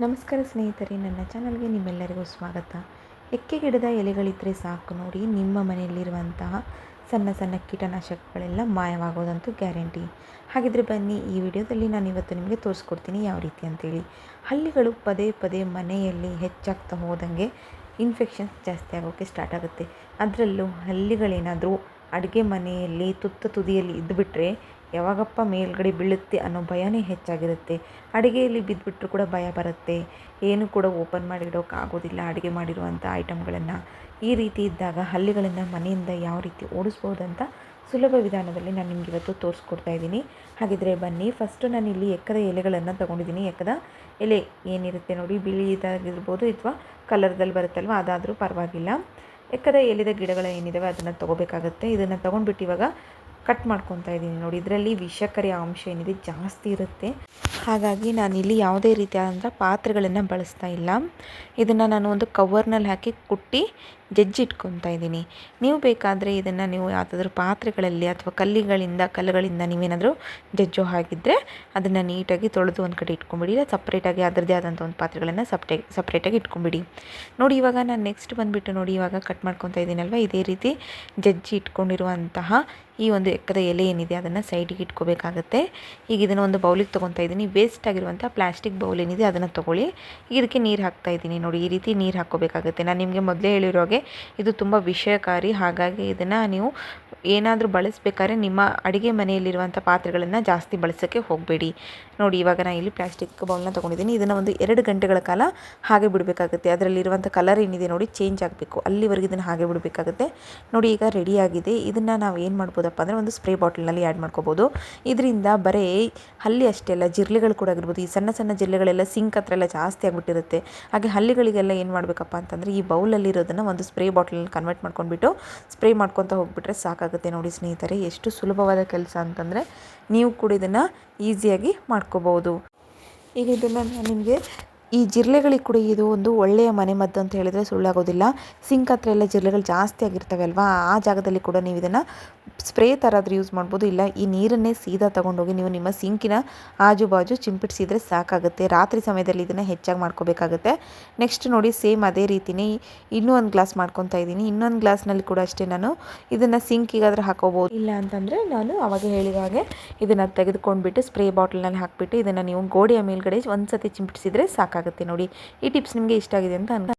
ನಮಸ್ಕಾರ ಸ್ನೇಹಿತರೆ, ನನ್ನ ಚಾನಲ್ಗೆ ನಿಮ್ಮೆಲ್ಲರಿಗೂ ಸ್ವಾಗತ. ಎಕ್ಕೆ ಗಿಡದ ಎಲೆಗಳಿದ್ದರೆ ಸಾಕು ನೋಡಿ, ನಿಮ್ಮ ಮನೆಯಲ್ಲಿರುವಂತಹ ಸಣ್ಣ ಸಣ್ಣ ಕೀಟನಾಶಕಗಳೆಲ್ಲ ಮಾಯವಾಗೋದಂತೂ ಗ್ಯಾರಂಟಿ. ಹಾಗಿದ್ರೆ ಬನ್ನಿ, ಈ ವಿಡಿಯೋದಲ್ಲಿ ನಾನು ಇವತ್ತು ನಿಮಗೆ ತೋರಿಸ್ಕೊಡ್ತೀನಿ ಯಾವ ರೀತಿ ಅಂತೇಳಿ. ಹಳ್ಳಿಗಳು ಪದೇ ಪದೇ ಮನೆಯಲ್ಲಿ ಹೆಚ್ಚಾಗ್ತಾ ಹೋದಂಗೆ ಇನ್ಫೆಕ್ಷನ್ಸ್ ಜಾಸ್ತಿ ಆಗೋಕ್ಕೆ ಸ್ಟಾರ್ಟ್ ಆಗುತ್ತೆ. ಅದರಲ್ಲೂ ಹಳ್ಳಿಗಳೇನಾದರೂ ಅಡುಗೆ ಮನೆಯಲ್ಲಿ ತುದಿಯಲ್ಲಿ ಇದ್ದುಬಿಟ್ರೆ ಯಾವಾಗಪ್ಪ ಮೇಲ್ಗಡೆ ಬೀಳುತ್ತೆ ಅನ್ನೋ ಭಯನೇ ಹೆಚ್ಚಾಗಿರುತ್ತೆ. ಅಡುಗೆಯಲ್ಲಿ ಬಿದ್ದುಬಿಟ್ರೂ ಕೂಡ ಭಯ ಬರುತ್ತೆ. ಏನು ಕೂಡ ಓಪನ್ ಮಾಡಿಡೋಕೆ ಆಗೋದಿಲ್ಲ ಅಡುಗೆ ಮಾಡಿರುವಂಥ ಐಟಮ್ಗಳನ್ನು. ಈ ರೀತಿ ಇದ್ದಾಗ ಹಳ್ಳಿಗಳನ್ನು ಮನೆಯಿಂದ ಯಾವ ರೀತಿ ಓಡಿಸ್ಬೋದಂತ ಸುಲಭ ವಿಧಾನದಲ್ಲಿ ನಾನು ನಿಮ್ಗೆ ಇವತ್ತು ತೋರಿಸ್ಕೊಡ್ತಾ ಇದ್ದೀನಿ. ಹಾಗಿದ್ರೆ ಬನ್ನಿ, ಫಸ್ಟು ನಾನು ಇಲ್ಲಿ ಎಕ್ಕದ ಎಲೆಗಳನ್ನು ತೊಗೊಂಡಿದ್ದೀನಿ. ಎಕ್ಕದ ಎಲೆ ಏನಿರುತ್ತೆ ನೋಡಿ, ಬಿಳಿದಾಗಿರ್ಬೋದು ಅಥವಾ ಕಲರ್ದಲ್ಲಿ ಬರುತ್ತಲ್ವ, ಅದಾದರೂ ಪರವಾಗಿಲ್ಲ. ಎಕ್ಕದ ಎಲೆದ ಗಿಡಗಳು ಏನಿದ್ದಾವೆ ಅದನ್ನು ತೊಗೋಬೇಕಾಗತ್ತೆ. ಇದನ್ನು ತೊಗೊಂಡ್ಬಿಟ್ಟು ಇವಾಗ ಕಟ್ ಮಾಡ್ಕೊತಾ ಇದ್ದೀನಿ ನೋಡಿ. ಇದರಲ್ಲಿ ವಿಷಕಾರಿ ಅಂಶ ಏನಿದೆ ಜಾಸ್ತಿ ಇರುತ್ತೆ. ಹಾಗಾಗಿ ನಾನಿಲ್ಲಿ ಯಾವುದೇ ರೀತಿಯಾದಂಥ ಪಾತ್ರೆಗಳನ್ನು ಬಳಸ್ತಾ ಇಲ್ಲ. ಇದನ್ನು ನಾನು ಒಂದು ಕವರ್ನಲ್ಲಿ ಹಾಕಿ ಕುಟ್ಟಿ ಜಜ್ಜಿಟ್ಕೊತಾ ಇದ್ದೀನಿ. ನೀವು ಬೇಕಾದರೆ ಇದನ್ನು ನೀವು ಯಾವುದಾದ್ರೂ ಪಾತ್ರೆಗಳಲ್ಲಿ ಅಥವಾ ಕಲ್ಲುಗಳಿಂದ ನೀವೇನಾದರೂ ಜಜ್ಜೋ ಹಾಗಿದ್ದರೆ ಅದನ್ನು ನೀಟಾಗಿ ತೊಳೆದು ಒಂದು ಕಡೆ ಇಟ್ಕೊಂಬಿಡಿ. ಇಲ್ಲ ಸಪ್ರೇಟಾಗಿ ಅದರದ್ದೇ ಆದಂಥ ಒಂದು ಪಾತ್ರೆಗಳನ್ನು ಸಪ್ರೇಟಾಗಿ ಇಟ್ಕೊಂಬಿಡಿ. ನೋಡಿ, ಇವಾಗ ನಾನು ನೆಕ್ಸ್ಟ್ ಬಂದುಬಿಟ್ಟು ನೋಡಿ, ಇವಾಗ ಕಟ್ ಮಾಡ್ಕೊತಾ ಇದ್ದೀನಲ್ವ, ಇದೇ ರೀತಿ ಜಜ್ಜಿ ಇಟ್ಕೊಂಡಿರುವಂತಹ ಈ ಒಂದು ಎಕ್ಕದ ಎಲೆ ಏನಿದೆ ಅದನ್ನು ಸೈಡಿಗೆ ಇಟ್ಕೋಬೇಕಾಗತ್ತೆ. ಈಗ ಇದನ್ನು ಒಂದು ಬೌಲಿಗೆ ತೊಗೊತಾ ಇದ್ದೀನಿ. ವೇಸ್ಟ್ ಆಗಿರುವಂಥ ಪ್ಲಾಸ್ಟಿಕ್ ಬೌಲ್ ಏನಿದೆ ಅದನ್ನು ತೊಗೊಳ್ಳಿ. ಇದಕ್ಕೆ ನೀರು ಹಾಕ್ತಾ ಇದ್ದೀನಿ ನೋಡಿ. ಈ ರೀತಿ ನೀರು ಹಾಕ್ಕೋಬೇಕಾಗುತ್ತೆ. ನಾನು ನಿಮಗೆ ಮೊದಲೇ ಹೇಳಿರೋ ಹಾಗೆ ಇದು ತುಂಬ ವಿಷಕಾರಿ. ಹಾಗಾಗಿ ಇದನ್ನು ನೀವು ಏನಾದರೂ ಬಳಸಬೇಕಾದ್ರೆ ನಿಮ್ಮ ಅಡುಗೆ ಮನೆಯಲ್ಲಿರುವಂಥ ಪಾತ್ರೆಗಳನ್ನು ಜಾಸ್ತಿ ಬಳಸೋಕ್ಕೆ ಹೋಗಬೇಡಿ. ನೋಡಿ, ಇವಾಗ ನಾನು ಇಲ್ಲಿ ಪ್ಲಾಸ್ಟಿಕ್ ಬೌಲ್ನ ತೊಗೊಂಡಿದ್ದೀನಿ. ಇದನ್ನು ಒಂದು 2 ಗಂಟೆಗಳ ಕಾಲ ಹಾಗೆ ಬಿಡಬೇಕಾಗುತ್ತೆ. ಅದರಲ್ಲಿರುವಂಥ ಕಲರ್ ಏನಿದೆ ನೋಡಿ ಚೇಂಜ್ ಆಗಬೇಕು, ಅಲ್ಲಿವರೆಗೆ ಇದನ್ನು ಹಾಗೆ ಬಿಡಬೇಕಾಗುತ್ತೆ. ನೋಡಿ, ಈಗ ರೆಡಿಯಾಗಿದೆ. ಇದನ್ನು ನಾವು ಏನು ಮಾಡ್ಬೋದಪ್ಪ ಅಂದರೆ ಒಂದು ಸ್ಪ್ರೇ ಬಾಟಲ್ನಲ್ಲಿ ಆ್ಯಡ್ ಮಾಡ್ಕೋಬೋದು. ಇದರಿಂದ ಬರೀ ಹಲ್ಲಿ ಅಷ್ಟೇ ಅಲ್ಲ, ಜಿರಳೆಗಳು ಕೂಡ ಆಗಿರ್ಬೋದು. ಈ ಸಣ್ಣ ಸಣ್ಣ ಜಿರಳೆಗಳೆಲ್ಲ ಸಿಂಕ್ ಹತ್ರ ಎಲ್ಲ ಜಾಸ್ತಿ ಆಗಿಬಿಟ್ಟಿರುತ್ತೆ. ಹಾಗೆ ಹಲ್ಲಿಗಳಿಗೆಲ್ಲ ಏನು ಮಾಡಬೇಕಪ್ಪ ಅಂತಂದರೆ ಈ ಬೌಲಲ್ಲಿರೋದನ್ನು ಒಂದು ಸ್ಪ್ರೇ ಬಾಟಲಲ್ಲಿ ಕನ್ವರ್ಟ್ ಮಾಡ್ಕೊಂಡ್ಬಿಟ್ಟು ಸ್ಪ್ರೇ ಮಾಡ್ಕೊತಾ ಹೋಗ್ಬಿಟ್ರೆ ಸಾಕಾಗುತ್ತೆ. ನೋಡಿ ಸ್ನೇಹಿತರೆ, ಎಷ್ಟು ಸುಲಭವಾದ ಕೆಲಸ ಅಂತಂದರೆ ನೀವು ಕೂಡ ಇದನ್ನು ಈಸಿಯಾಗಿ ಮಾಡ್ಕೋಬೋದು. ಈಗ ಇದನ್ನು ನಾನು ನಿಮಗೆ ಈ ಜಿರಳೆಗಳಿಗೆ ಕೂಡ ಇದು ಒಂದು ಒಳ್ಳೆಯ ಮನೆಮದ್ದು ಅಂತ ಹೇಳಿದರೆ ಸುಳ್ಳಾಗೋದಿಲ್ಲ. ಸಿಂಕ್ ಹತ್ರ ಎಲ್ಲ ಜಿರಳೆಗಳು ಜಾಸ್ತಿ ಆಗಿರ್ತವೆ ಅಲ್ವಾ, ಆ ಜಾಗದಲ್ಲಿ ಕೂಡ ನೀವು ಇದನ್ನು ಸ್ಪ್ರೇ ಥರ ಆದರೂ ಯೂಸ್ ಮಾಡ್ಬೋದು. ಇಲ್ಲ ಈ ನೀರನ್ನೇ ಸೀದಾ ತೊಗೊಂಡೋಗಿ ನೀವು ನಿಮ್ಮ ಸಿಂಕಿನ ಆಜು ಬಾಜು ಚಿಂಪಿಡಿಸಿದರೆ ಸಾಕಾಗುತ್ತೆ. ರಾತ್ರಿ ಸಮಯದಲ್ಲಿ ಇದನ್ನು ಹೆಚ್ಚಾಗಿ ಮಾಡ್ಕೋಬೇಕಾಗುತ್ತೆ. ನೆಕ್ಸ್ಟ್ ನೋಡಿ, ಸೇಮ್ ಅದೇ ರೀತಿಯೇ ಇನ್ನೂ ಒಂದು ಗ್ಲಾಸ್ ಮಾಡ್ಕೊತಾ ಇದ್ದೀನಿ. ಇನ್ನೊಂದು ಗ್ಲಾಸ್ನಲ್ಲಿ ಕೂಡ ಅಷ್ಟೇ ನಾನು ಇದನ್ನು ಸಿಂಕಿಗಾದರೂ ಹಾಕೋಬೋದು. ಇಲ್ಲ ಅಂತಂದರೆ ನಾನು ಅವಾಗ ಹೇಳಿದ ಹಾಗೆ ಇದನ್ನು ತೆಗೆದುಕೊಂಡ್ಬಿಟ್ಟು ಸ್ಪ್ರೇ ಬಾಟಲ್ನಲ್ಲಿ ಹಾಕಿಬಿಟ್ಟು ಇದನ್ನು ನೀವು ಗೋಡೆಯ ಮೇಲ್ಗಡೆ ಒಂದು ಸತಿ ಚಿಂಪಿಡಿಸಿದರೆ ಸಾಕಾಗುತ್ತೆ. ನೋಡಿ, ಈ ಟಿಪ್ಸ್ ನಿಮಗೆ ಇಷ್ಟ ಆಗಿದೆ ಅಂತ